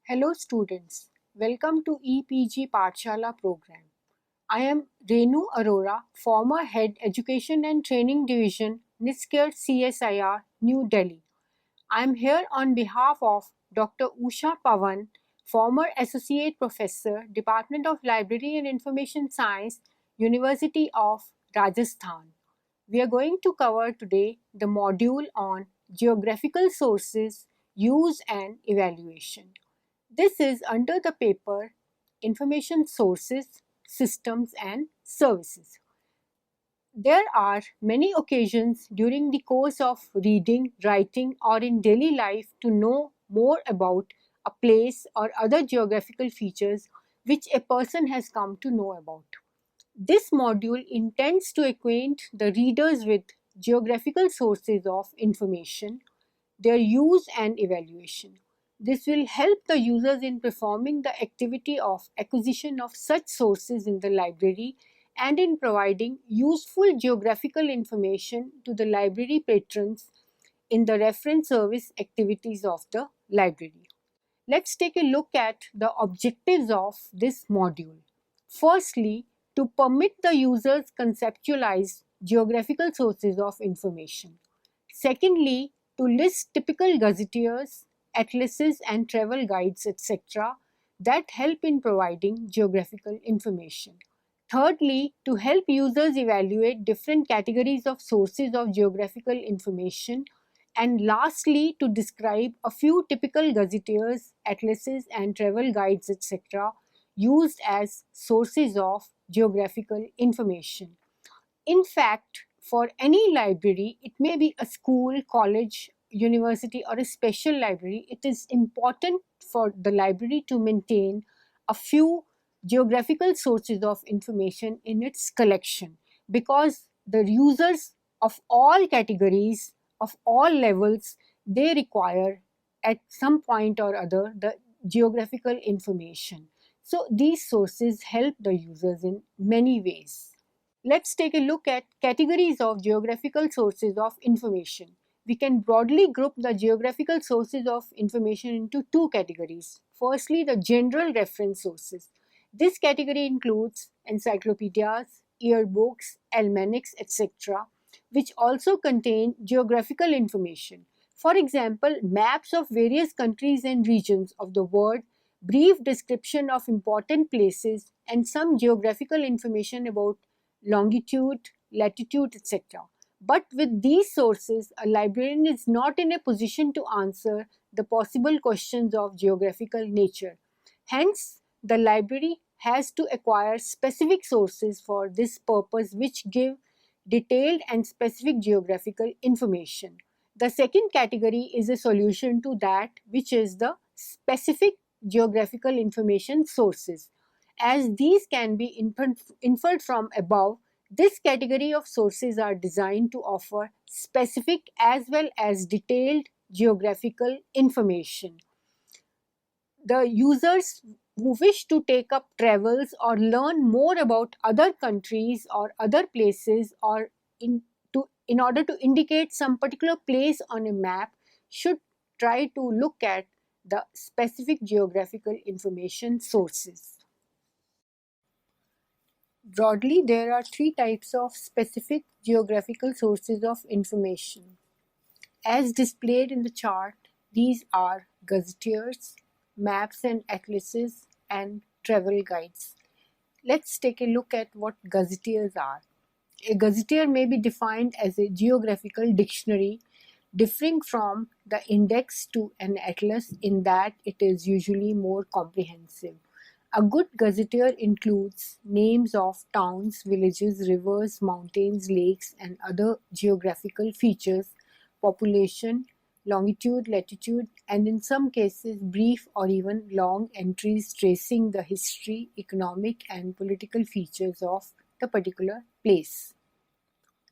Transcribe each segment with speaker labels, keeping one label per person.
Speaker 1: Hello students, welcome to EPG Pathshala program. I am Renu Arora, former Head Education and Training Division, NISCARE CSIR, New Delhi. I am here on behalf of Dr. Usha Pawan, former Associate Professor, Department of Library and Information Science, University of Rajasthan. We are going to cover today the module on geographical sources, use and evaluation. This is under the paper Information Sources, Systems and Services. There are many occasions during the course of reading, writing or in daily life to know more about a place or other geographical features which a person has come to know about. This module intends to acquaint the readers with geographical sources of information, their use and evaluation. This will help the users in performing the activity of acquisition of such sources in the library and in providing useful geographical information to the library patrons in the reference service activities of the library. Let's take a look at the objectives of this module. Firstly, to permit the users conceptualize geographical sources of information. Secondly, to list typical gazetteers, atlases and travel guides, etc. that help in providing geographical information. Thirdly, to help users evaluate different categories of sources of geographical information. And lastly, to describe a few typical gazetteers, atlases and travel guides, etc. used as sources of geographical information. In fact, for any library, it may be a school, college, university or a special library, it is important for the library to maintain a few geographical sources of information in its collection, because the users of all categories, of all levels, they require at some point or other the geographical information. So these sources help the users in many ways. Let's take a look at categories of geographical sources of information. We can broadly group the geographical sources of information into two categories. Firstly, the general reference sources. This category includes encyclopedias, yearbooks, almanacs, etc., which also contain geographical information. For example, maps of various countries and regions of the world, brief description of important places, and some geographical information about longitude, latitude, etc. But with these sources, a librarian is not in a position to answer the possible questions of geographical nature. Hence, the library has to acquire specific sources for this purpose which give detailed and specific geographical information. The second category is a solution to that, which is the specific geographical information sources. As these can be inferred from above, this category of sources are designed to offer specific as well as detailed geographical information. The users who wish to take up travels or learn more about other countries or other places, or in order to indicate some particular place on a map, should try to look at the specific geographical information sources. Broadly, there are three types of specific geographical sources of information. As displayed in the chart, these are gazetteers, maps and atlases, and travel guides. Let's take a look at what gazetteers are. A gazetteer may be defined as a geographical dictionary differing from the index to an atlas in that it is usually more comprehensive. A good gazetteer includes names of towns, villages, rivers, mountains, lakes, and other geographical features, population, longitude, latitude, and in some cases brief or even long entries tracing the history, economic, and political features of the particular place.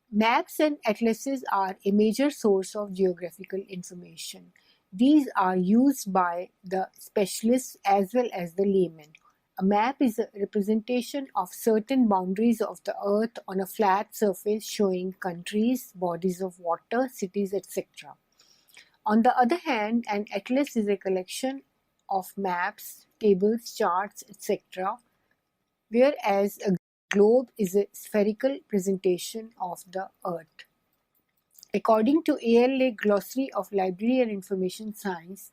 Speaker 1: Maps and atlases are a major source of geographical information. These are used by the specialists as well as the laymen. A map is a representation of certain boundaries of the earth on a flat surface showing countries, bodies of water, cities, etc. On the other hand, an atlas is a collection of maps, tables, charts, etc., whereas a globe is a spherical presentation of the Earth. According to ALA Glossary of Library and Information Science,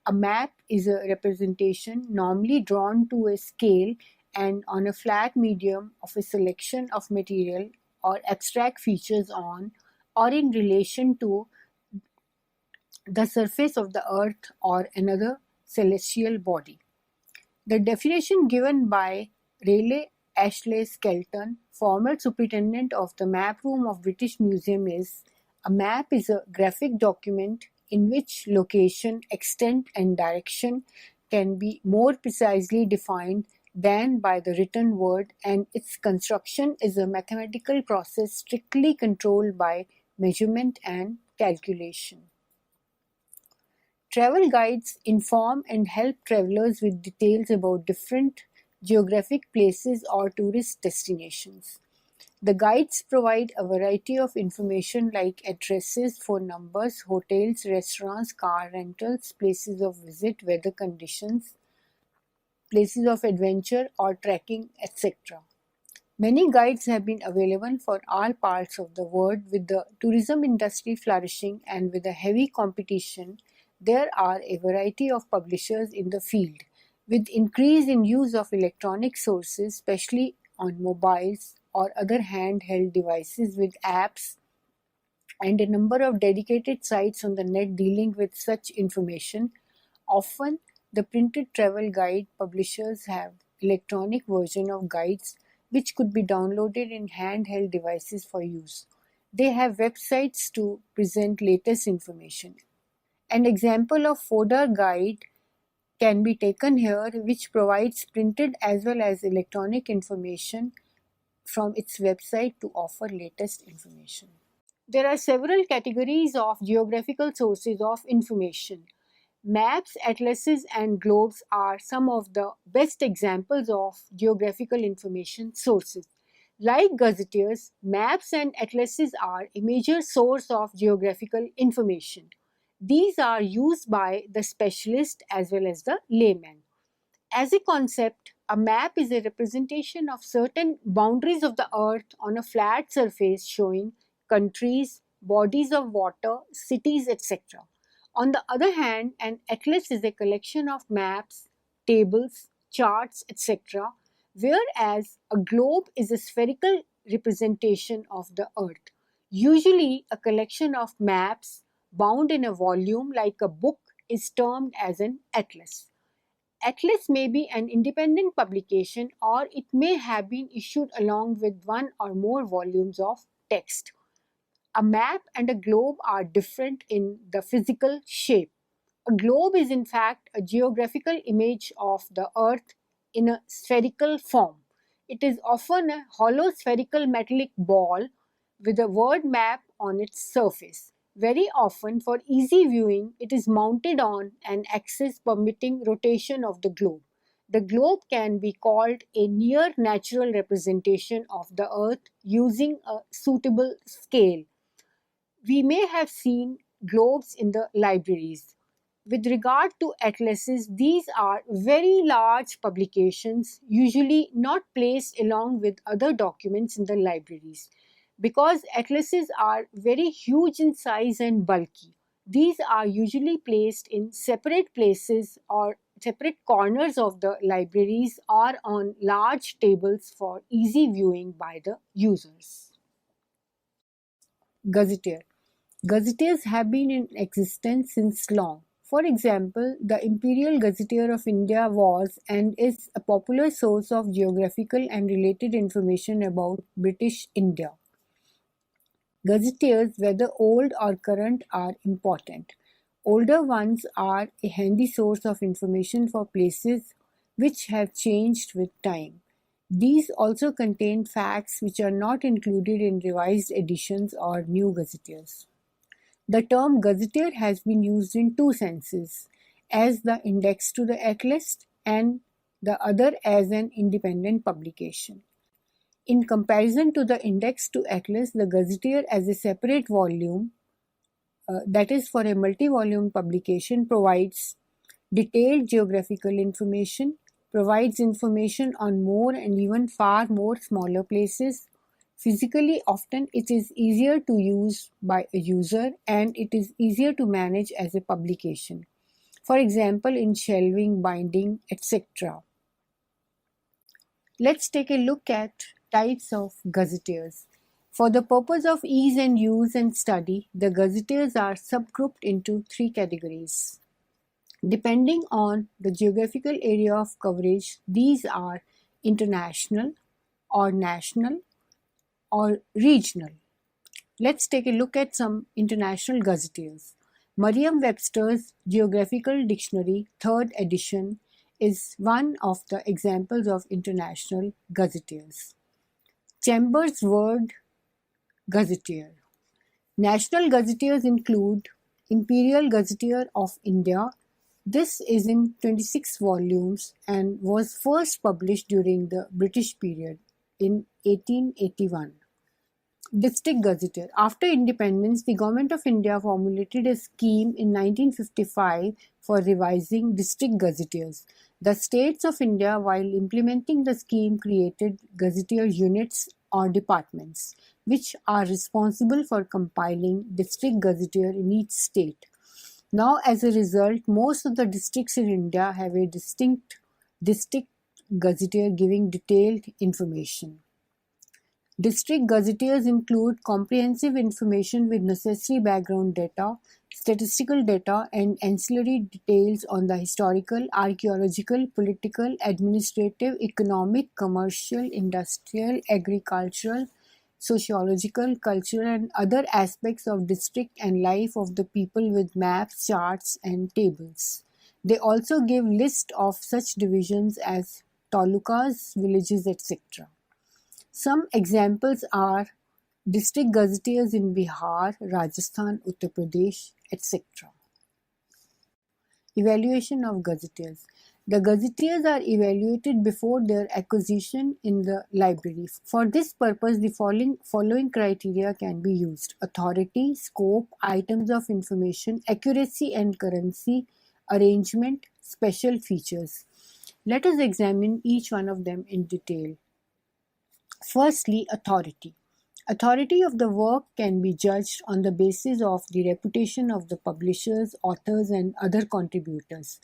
Speaker 1: a map is a representation normally drawn to a scale and on a flat medium of a selection of material or abstract features on or in relation to the surface of the Earth or another celestial body. The definition given by Raleigh Ashley Skelton, former superintendent of the Map Room of British Museum, is: a map is a graphic document in which location, extent, and direction can be more precisely defined than by the written word, and its construction is a mathematical process strictly controlled by measurement and calculation. Travel guides inform and help travelers with details about different geographic places or tourist destinations. The guides provide a variety of information like addresses, phone numbers, hotels, restaurants, car rentals, places of visit, weather conditions, places of adventure or trekking, etc. Many guides have been available for all parts of the world. With the tourism industry flourishing and with a heavy competition, there are a variety of publishers in the field. With increase in use of electronic sources, especially on mobiles or other handheld devices with apps, and a number of dedicated sites on the net dealing with such information, often the printed travel guide publishers have electronic version of guides which could be downloaded in handheld devices for use. They have websites to present latest information. An example of Fodor guide can be taken here, which provides printed as well as electronic information from its website to offer latest information. There are several categories of geographical sources of information. Maps, atlases, and globes are some of the best examples of geographical information sources. Like gazetteers, maps and atlases are a major source of geographical information. These are used by the specialist as well as the layman. As a concept, a map is a representation of certain boundaries of the earth on a flat surface showing countries, bodies of water, cities, etc. On the other hand, an atlas is a collection of maps, tables, charts, etc., whereas a globe is a spherical representation of the earth. Usually, a collection of maps bound in a volume like a book is termed as an atlas. Atlas may be an independent publication or it may have been issued along with one or more volumes of text. A map and a globe are different in the physical shape. A globe is in fact a geographical image of the earth in a spherical form. It is often a hollow spherical metallic ball with a word map on its surface. Very often, for easy viewing, it is mounted on an axis permitting rotation of the globe. The globe can be called a near natural representation of the earth using a suitable scale. We may have seen globes in the libraries. With regard to atlases, these are very large publications, usually not placed along with other documents in the libraries. Because atlases are very huge in size and bulky, these are usually placed in separate places or separate corners of the libraries or on large tables for easy viewing by the users. Gazetteer. Gazetteers have been in existence since long. For example, the Imperial Gazetteer of India was and is a popular source of geographical and related information about British India. Gazetteers, whether old or current, are important. Older ones are a handy source of information for places which have changed with time. These also contain facts which are not included in revised editions or new gazetteers. The term gazetteer has been used in two senses, as the index to the atlas and the other as an independent publication. In comparison to the index to atlas, the gazetteer as a separate volume, that is for a multi-volume publication, provides Detailed geographical information provides information on more and even far more smaller places. Physically, often it is easier to use by a user and it is easier to manage as a publication. For example, in shelving, binding, etc. Let's take a look at types of gazetteers. For the purpose of ease and use and study, the gazetteers are subgrouped into three categories. Depending on the geographical area of coverage, these are international or national or regional. Let's take a look at some international gazetteers. Merriam-Webster's Geographical Dictionary, 3rd edition, is one of the examples of international gazetteers. Chambers Word Gazetteer. National gazetteers include Imperial Gazetteer of India. This is in 26 volumes and was first published during the British period in 1881. District Gazetteer. After independence, the Government of India formulated a scheme in 1955 for revising district gazetteers. The states of India, while implementing the scheme, created gazetteer units or departments, which are responsible for compiling district gazetteer in each state. Now, as a result, most of the districts in India have a distinct district gazetteer giving detailed information. District gazetteers include comprehensive information with necessary background data, statistical data, and ancillary details on the historical, archaeological, political, administrative, economic, commercial, industrial, agricultural, sociological, cultural, and other aspects of district and life of the people with maps, charts, and tables. They also give list of such divisions as talukas, villages, etc. Some examples are district gazetteers in Bihar, Rajasthan, Uttar Pradesh, etc. Evaluation of gazetteers. The gazetteers are evaluated before their acquisition in the library. For this purpose, the following criteria can be used: authority, scope, items of information, accuracy and currency, arrangement, special features. Let us examine each one of them in detail. Firstly, authority. Authority of the work can be judged on the basis of the reputation of the publishers, authors, and other contributors.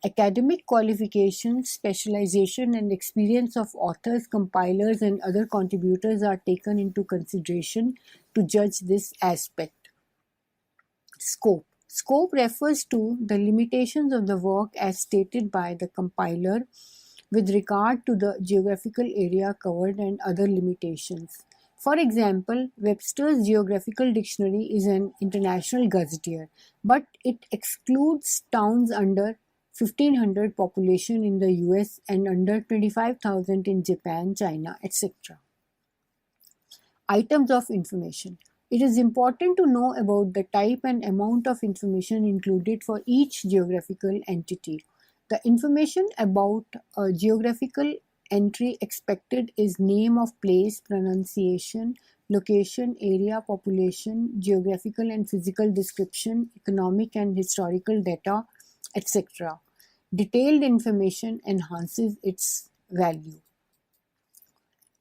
Speaker 1: Academic qualifications, specialization, and experience of authors, compilers, and other contributors are taken into consideration to judge this aspect. Scope. Scope refers to the limitations of the work as stated by the compiler with regard to the geographical area covered and other limitations. For example, Webster's Geographical Dictionary is an international gazetteer, but it excludes towns under 1500 population in the US and under 25,000 in Japan, China, etc. Items of information. It is important to know about the type and amount of information included for each geographical entity. The information about a geographical entry expected is name of place, pronunciation, location, area, population, geographical and physical description, economic and historical data, etc. Detailed information enhances its value.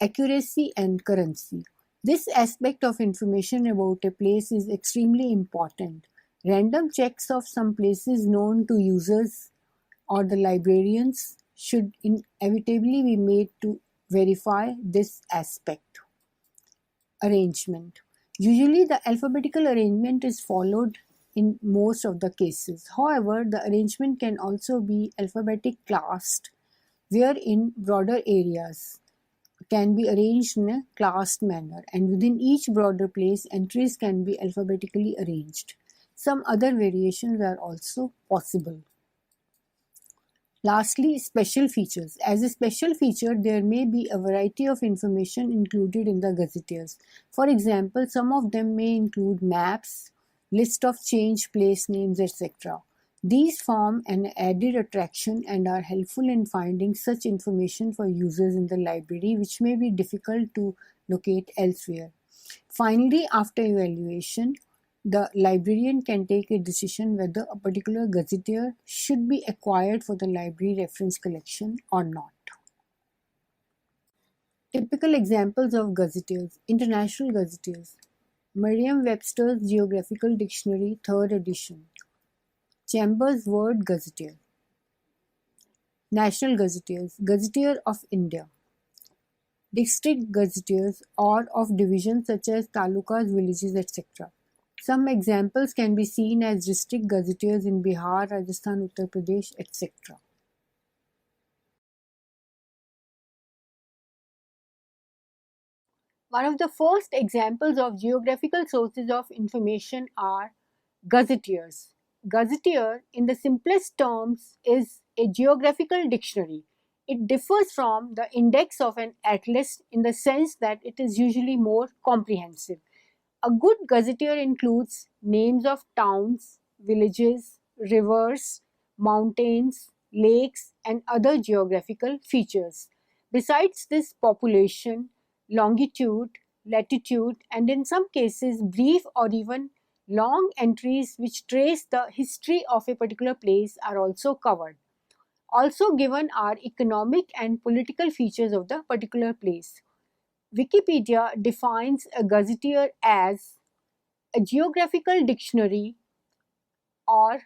Speaker 1: Accuracy and currency. This aspect of information about a place is extremely important. Random checks of some places known to users or the librarians should inevitably be made to verify this aspect. Arrangement. Usually the alphabetical arrangement is followed in most of the cases. However, the arrangement can also be alphabetic classed, where in broader areas can be arranged in a classed manner, and within each broader place entries can be alphabetically arranged. Some other variations are also possible. Lastly, special features. As a special feature, there may be a variety of information included in the gazetteers. For example, some of them may include maps, list of changed place names, etc. These form an added attraction and are helpful in finding such information for users in the library, which may be difficult to locate elsewhere. Finally, after evaluation, The librarian can take a decision whether a particular gazetteer should be acquired for the library reference collection or not. Typical examples of gazetteers: international gazetteers, Merriam-Webster's Geographical Dictionary, 3rd edition, Chambers Word Gazetteer. National gazetteers: Gazetteer of India, district gazetteers or of divisions such as talukas, villages, etc. Some examples can be seen as district gazetteers in Bihar, Rajasthan, Uttar Pradesh, etc. One of the first examples of geographical sources of information are gazetteers. Gazetteer, in the simplest terms, is a geographical dictionary. It differs from the index of an atlas in the sense that it is usually more comprehensive. A good gazetteer includes names of towns, villages, rivers, mountains, lakes, and other geographical features. Besides this, population, longitude, latitude, and in some cases brief or even long entries which trace the history of a particular place are also covered. Also given are economic and political features of the particular place. Wikipedia defines a gazetteer as a geographical dictionary or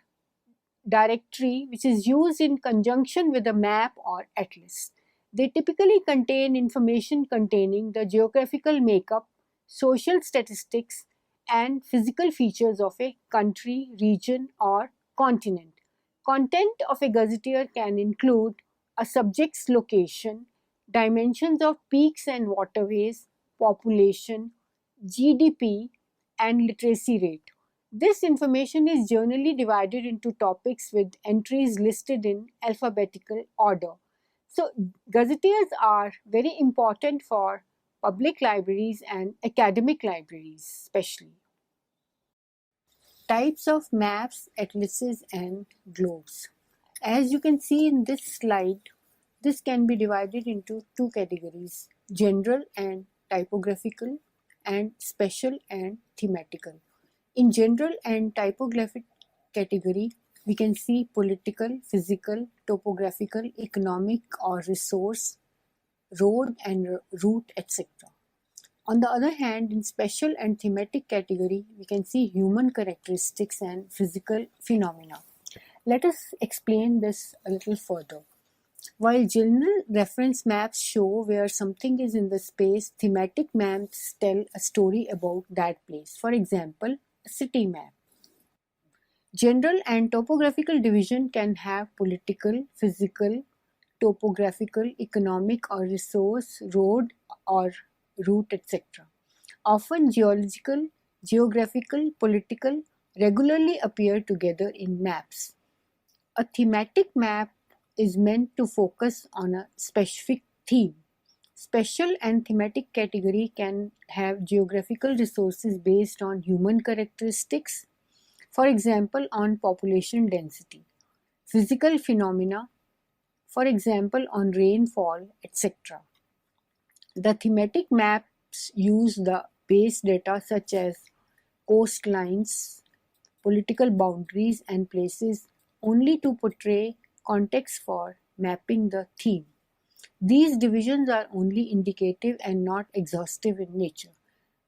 Speaker 1: directory which is used in conjunction with a map or atlas. They typically contain information containing the geographical makeup, social statistics, and physical features of a country, region, or continent. Content of a gazetteer can include a subject's location, dimensions of peaks and waterways, population, GDP, and literacy rate. This information is generally divided into topics with entries listed in alphabetical order. So, gazetteers are very important for public libraries and academic libraries, especially. Types of maps, atlases, and globes. As you can see in this slide, this can be divided into two categories: general and typographical, and special and thematical. In general and typographic category, we can see political, physical, topographical, economic or resource, road and route, etc. On the other hand, in special and thematic category, we can see human characteristics and physical phenomena. Let us explain this a little further. While general reference maps show where something is in the space, thematic maps tell a story about that place. For example, a city map. General and topographical division can have political, physical, topographical, economic or resource, road or route, etc. Often geological, geographical, political regularly appear together in maps. A thematic map is meant to focus on a specific theme. Special and thematic category can have geographical resources based on human characteristics, for example on population density, physical phenomena, for example on rainfall, etc. The thematic maps use the base data such as coastlines, political boundaries, and places only to portray context for mapping the theme. These divisions are only indicative and not exhaustive in nature.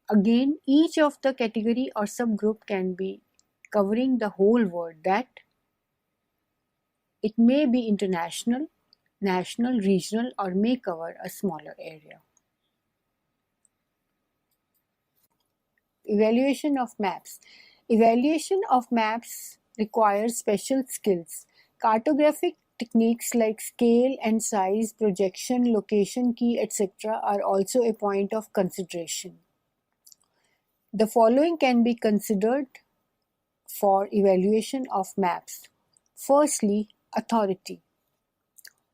Speaker 1: Again, each of the category or subgroup can be covering the whole world, that it may be international, national, regional, or may cover a smaller area. Evaluation of maps. Evaluation of maps requires special skills. Cartographic techniques like scale and size, projection, location key, etc. are also a point of consideration. The following can be considered for evaluation of maps. Firstly, authority.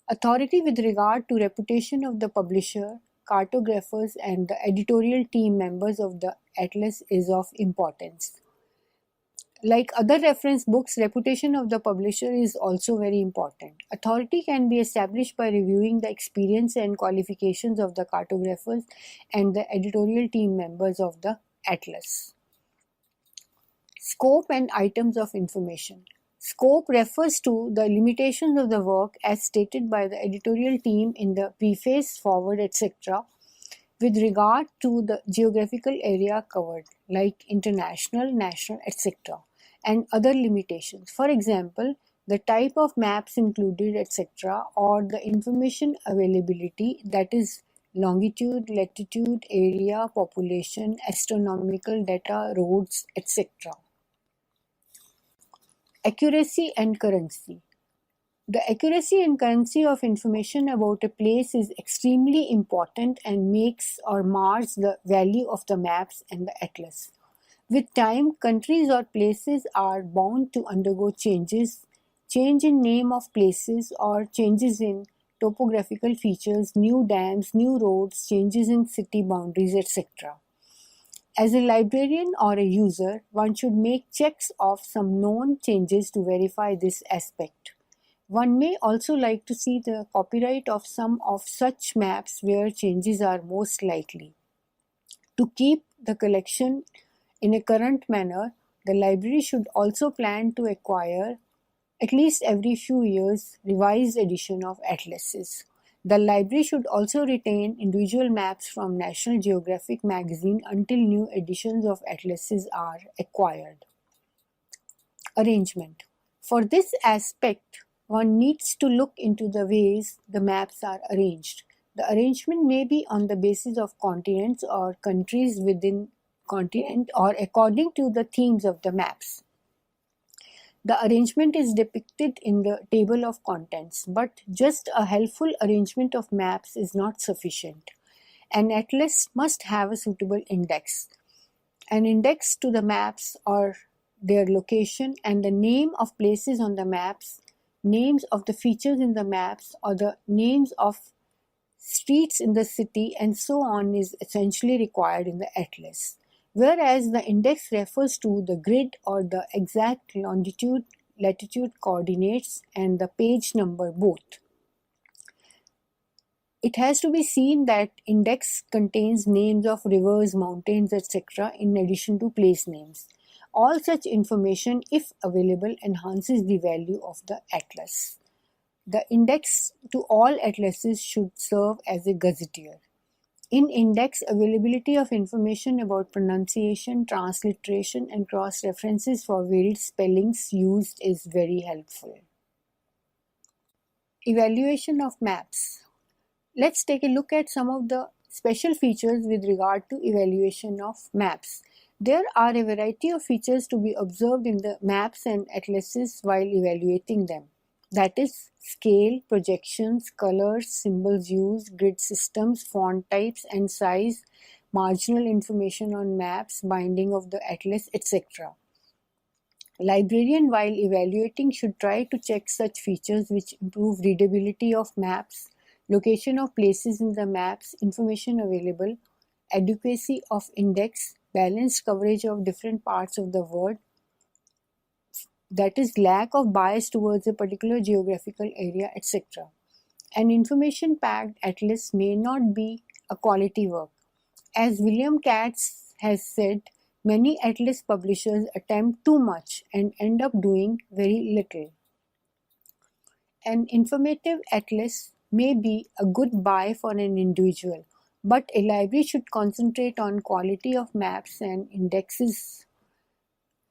Speaker 1: Authority with regard to reputation of the publisher, cartographers, and the editorial team members of the atlas is of importance. Like other reference books, reputation of the publisher is also very important. Authority can be established by reviewing the experience and qualifications of the cartographers and the editorial team members of the atlas. Scope and items of information. Scope refers to the limitations of the work as stated by the editorial team in the preface, foreword, etc. with regard to the geographical area covered, like international, national, etc., and other limitations. For example, the type of maps included, etc., or the information availability, that is, longitude, latitude, area, population, astronomical data, roads, etc. Accuracy and currency. The accuracy and currency of information about a place is extremely important and makes or mars the value of the maps and the atlas. With time, countries or places are bound to undergo changes, change in name of places or changes in topographical features, new dams, new roads, changes in city boundaries, etc. As a librarian or a user, one should make checks of some known changes to verify this aspect. One may also like to see the copyright of some of such maps where changes are most likely. To keep the collection in a current manner, the library should also plan to acquire, at least every few years, revised edition of atlases. The library should also retain individual maps from National Geographic magazine until new editions of atlases are acquired. Arrangement. For this aspect, one needs to look into the ways the maps are arranged. The arrangement may be on the basis of continents or countries within continent or according to the themes of the maps. The arrangement is depicted in the table of contents, but just a helpful arrangement of maps is not sufficient. An atlas must have a suitable index. An index to the maps or their location and the name of places on the maps, names of the features in the maps or the names of streets in the city and so on is essentially required in the atlas. Whereas the index refers to the grid or the exact longitude, latitude coordinates and the page number both. It has to be seen that index contains names of rivers, mountains, etc. in addition to place names. All such information, if available, enhances the value of the atlas. The index to all atlases should serve as a gazetteer. In index, availability of information about pronunciation, transliteration, and cross-references for varied spellings used is very helpful. Evaluation of maps. Let's take a look at some of the special features with regard to evaluation of maps. There are a variety of features to be observed in the maps and atlases while evaluating them. That is, scale, projections, colors, symbols used, grid systems, font types and size, marginal information on maps, binding of the atlas, etc. Librarian, while evaluating, should try to check such features which improve readability of maps, location of places in the maps, information available, adequacy of index, balanced coverage of different parts of the world, that is, lack of bias towards a particular geographical area, etc. An information-packed atlas may not be a quality work. As William Katz has said, many atlas publishers attempt too much and end up doing very little. An informative atlas may be a good buy for an individual, but a library should concentrate on quality of maps and indexes.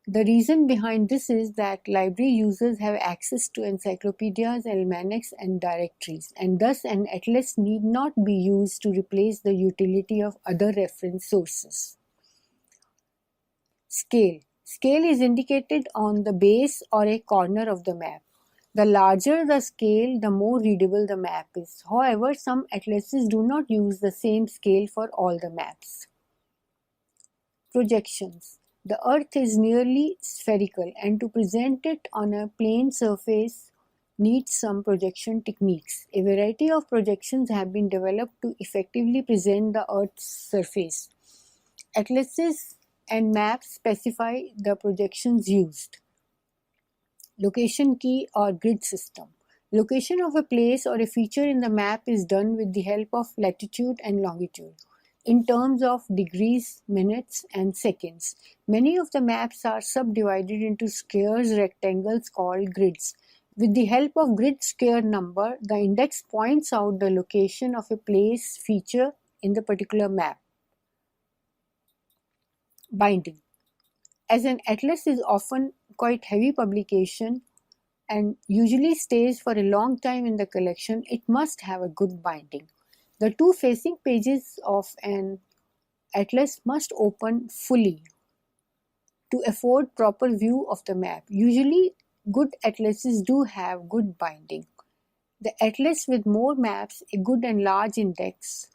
Speaker 1: The reason behind this is that library users have access to encyclopedias, almanacs, and directories, and thus an atlas need not be used to replace the utility of other reference sources. Scale. Scale is indicated on the base or a corner of the map. The larger the scale, the more readable the map is. However, some atlases do not use the same scale for all the maps. Projections. The Earth is nearly spherical, and to present it on a plane surface needs some projection techniques. A variety of projections have been developed to effectively present the Earth's surface. Atlases and maps specify the projections used. Location key or grid system. Location of a place or a feature in the map is done with the help of latitude and longitude. in terms of degrees, minutes, and seconds. Many of the maps are subdivided into squares, rectangles called grids. With the help of grid square number, the index points out the location of a place feature in the particular map. Binding. As an atlas is often quite heavy publication and usually stays for a long time in the collection, it must have a good binding. The two facing pages of an atlas must open fully to afford proper view of the map. Usually good atlases do have good binding. The atlas with more maps, a good and large index,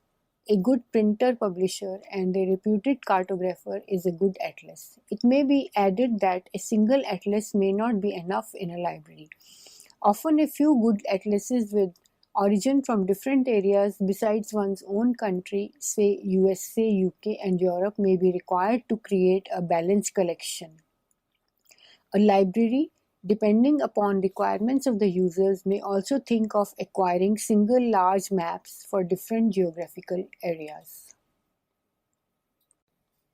Speaker 1: a good printer publisher and a reputed cartographer is a good atlas. It may be added that a single atlas may not be enough in a library. Often a few good atlases with origin from different areas besides one's own country, say USA, UK and Europe, may be required to create a balanced collection. A library, depending upon requirements of the users, may also think of acquiring single large maps for different geographical areas.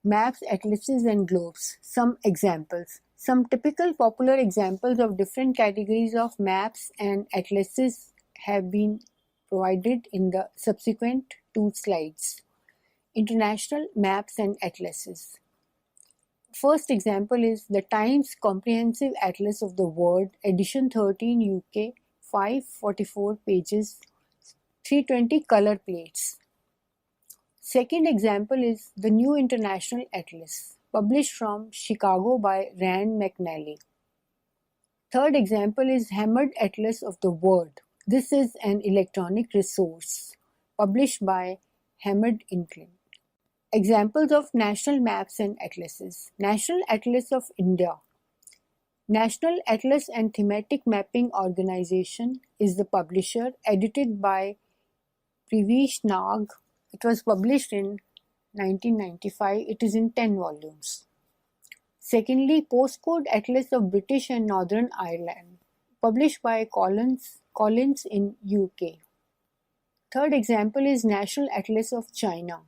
Speaker 1: Maps, atlases and globes. Some examples. Some typical popular examples of different categories of maps and atlases have been provided in the subsequent two slides. International maps and atlases. First example is the Times Comprehensive Atlas of the World, edition 13 UK, 544 pages, 320 color plates. Second example is the New International Atlas, published from Chicago by Rand McNally. Third example is Hammered Atlas of the World. This is an electronic resource, published by Hammered Inkling. Examples of national maps and atlases. National Atlas of India. National Atlas and Thematic Mapping Organization is the publisher, edited by Privesh Nag. It was published in 1995. It is in 10 volumes. Secondly, Postcode Atlas of British and Northern Ireland, published by Collins in UK. Third example is National Atlas of China,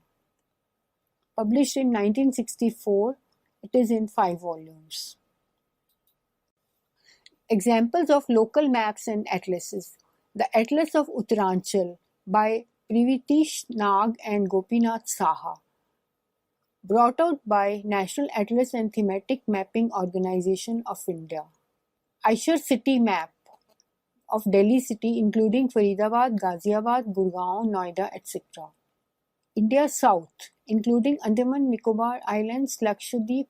Speaker 1: published in 1964. It is in 5 volumes. Examples of local maps and atlases. The Atlas of Uttaranchal by Privesh Nag and Gopinath Saha, brought out by National Atlas and Thematic Mapping Organization of India. Aishar City Map of Delhi city, including Faridabad, Ghaziabad, Gurgaon, Noida, etc. India South, including Andaman Nicobar Islands, Lakshadweep,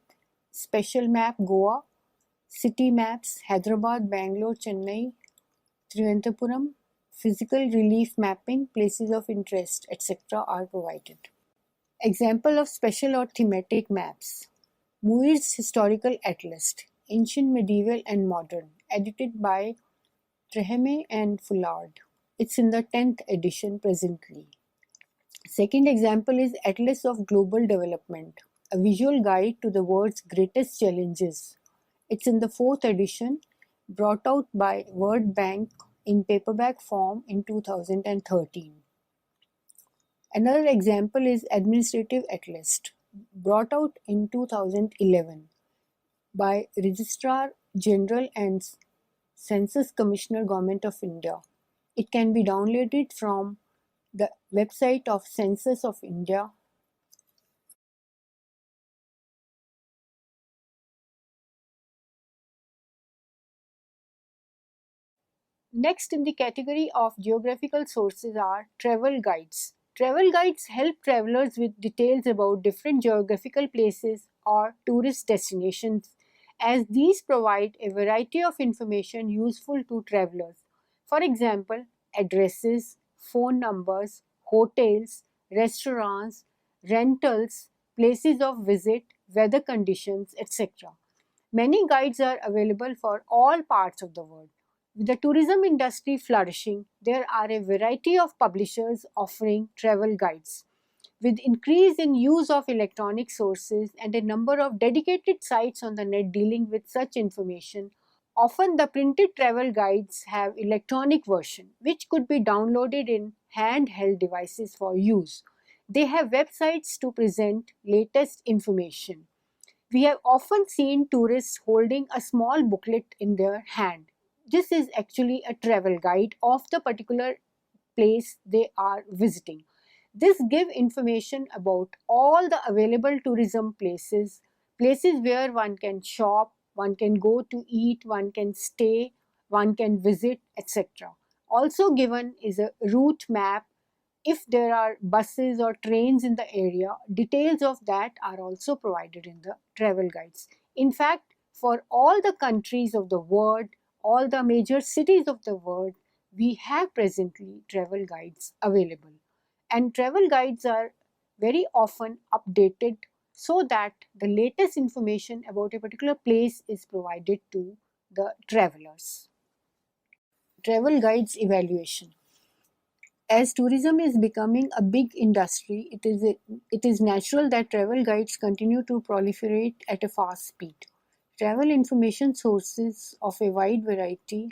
Speaker 1: Special Map Goa, City Maps Hyderabad, Bangalore, Chennai, Trivandrum, Physical Relief Mapping, Places of Interest, etc. are provided. Example of special or thematic maps. Muir's Historical Atlas, Ancient, Medieval and Modern, edited by Treherne and Fullard. It's in the 10th edition presently. Second example is Atlas of Global Development, a visual guide to the world's greatest challenges. It's in the 4th edition, brought out by World Bank in paperback form in 2013. Another example is Administrative Atlas, brought out in 2011 by Registrar General and Census Commissioner, Government of India. It can be downloaded from the website of Census of India. Next in the category of geographical sources are travel guides. Travel guides help travelers with details about different geographical places or tourist destinations, as these provide a variety of information useful to travelers. For example, addresses, phone numbers, hotels, restaurants, rentals, places of visit, weather conditions, etc. Many guides are available for all parts of the world. With the tourism industry flourishing, there are a variety of publishers offering travel guides. With increase in use of electronic sources and a number of dedicated sites on the net dealing with such information, often the printed travel guides have electronic version which could be downloaded in handheld devices for use. They have websites to present latest information. We have often seen tourists holding a small booklet in their hand. This is actually a travel guide of the particular place they are visiting. This gives information about all the available tourism places, places where one can shop, one can go to eat, one can stay, one can visit, etc. Also given is a route map. If there are buses or trains in the area, details of that are also provided in the travel guides. In fact, for all the countries of the world, all the major cities of the world, we have presently travel guides available. And travel guides are very often updated so that the latest information about a particular place is provided to the travelers. Travel guides evaluation. As tourism is becoming a big industry, it is natural that travel guides continue to proliferate at a fast speed. Travel information sources of a wide variety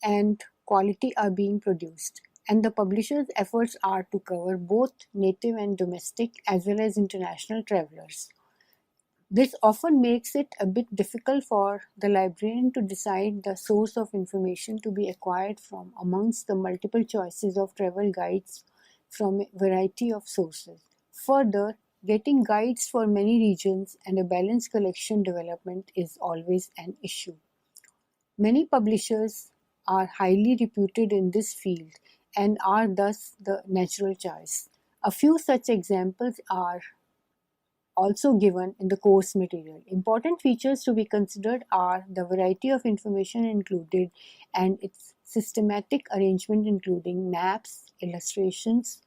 Speaker 1: and quality are being produced, and the publishers' efforts are to cover both native and domestic as well as international travelers. This often makes it a bit difficult for the librarian to decide the source of information to be acquired from amongst the multiple choices of travel guides from a variety of sources. Further, getting guides for many regions and a balanced collection development is always an issue. Many publishers are highly reputed in this field and are thus the natural choice. A few such examples are also given in the course material. Important features to be considered are the variety of information included and its systematic arrangement, including maps, illustrations,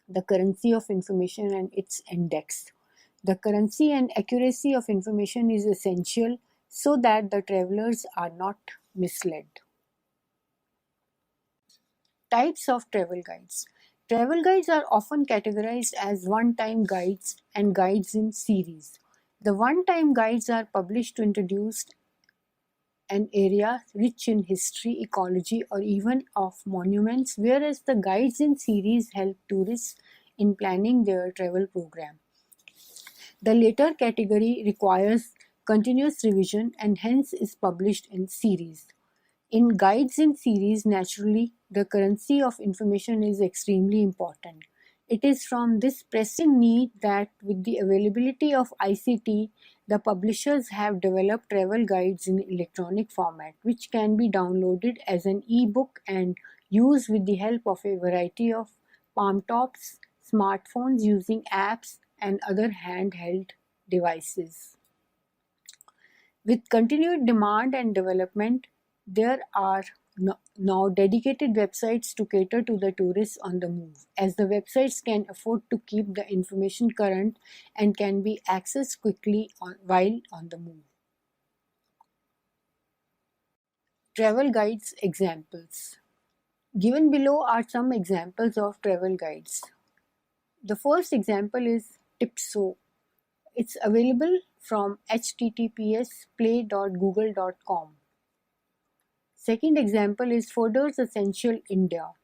Speaker 1: the currency of information and its index. The currency and accuracy of information is essential so that the travelers are not misled. Types of travel guides. Travel guides are often categorized as one-time guides and guides in series. The one-time guides are published to introduce an area rich in history, ecology, or even of monuments, whereas the guides in series help tourists in planning their travel program. The latter category requires continuous revision and hence is published in series. In guides in series, naturally, the currency of information is extremely important. It is from this pressing need that with the availability of ICT, the publishers have developed travel guides in electronic format, which can be downloaded as an e-book and used with the help of a variety of palm tops, smartphones using apps, and other handheld devices. With continued demand and development, there are now dedicated websites to cater to the tourists on the move, as the websites can afford to keep the information current and can be accessed quickly while on the move. Travel guides examples. Given below are some examples of travel guides. The first example is Tipso. It's available from https://play.google.com. Second example is Fodor's Essential India.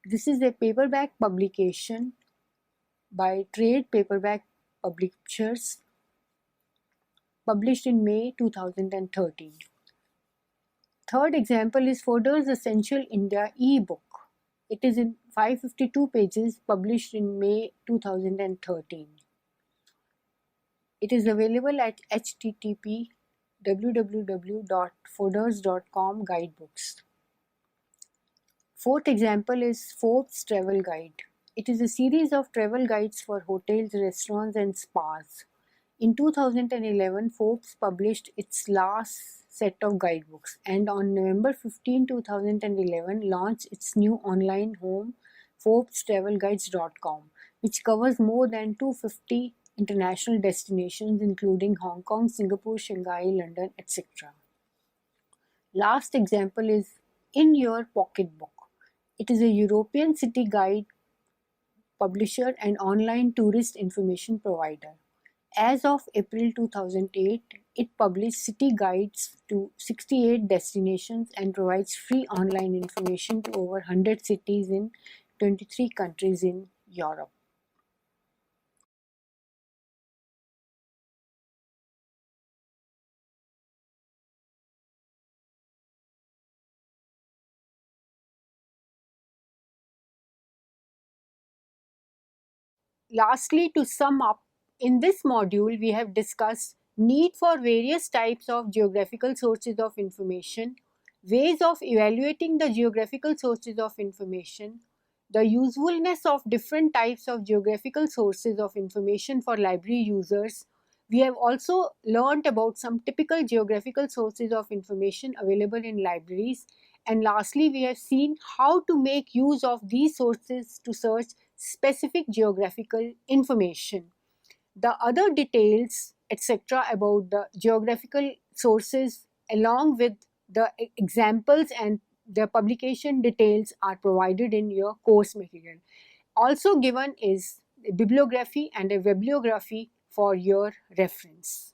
Speaker 1: This is a paperback publication by Trade Paperback Publishers, published in May 2013. Third example is Fodor's Essential India e-book. It is in 552 pages, published in May 2013. It is available at http://www.fodors.com guidebooks. Fourth example is Forbes Travel Guide. It is a series of travel guides for hotels, restaurants, and spas. In 2011, Forbes published its last set of guidebooks, and on November 15, 2011, launched its new online home, ForbesTravelGuides.com, which covers more than 250 international destinations, including Hong Kong, Singapore, Shanghai, London, etc. Last example is In Your Pocketbook. It is a European city guide publisher and online tourist information provider. As of April 2008, it published city guides to 68 destinations and provides free online information to over 100 cities in 23 countries in Europe. lastly, to sum up, in this module we have discussed need for various types of geographical sources of information, ways of evaluating the geographical sources of information, the usefulness of different types of geographical sources of information for library users. We have also learnt about some typical geographical sources of information available in libraries. And lastly, we have seen how to make use of these sources to search specific geographical information. The other details, etc., about the geographical sources, along with the examples and the publication details, are provided in your course material. Also given is a bibliography and a bibliography for your reference.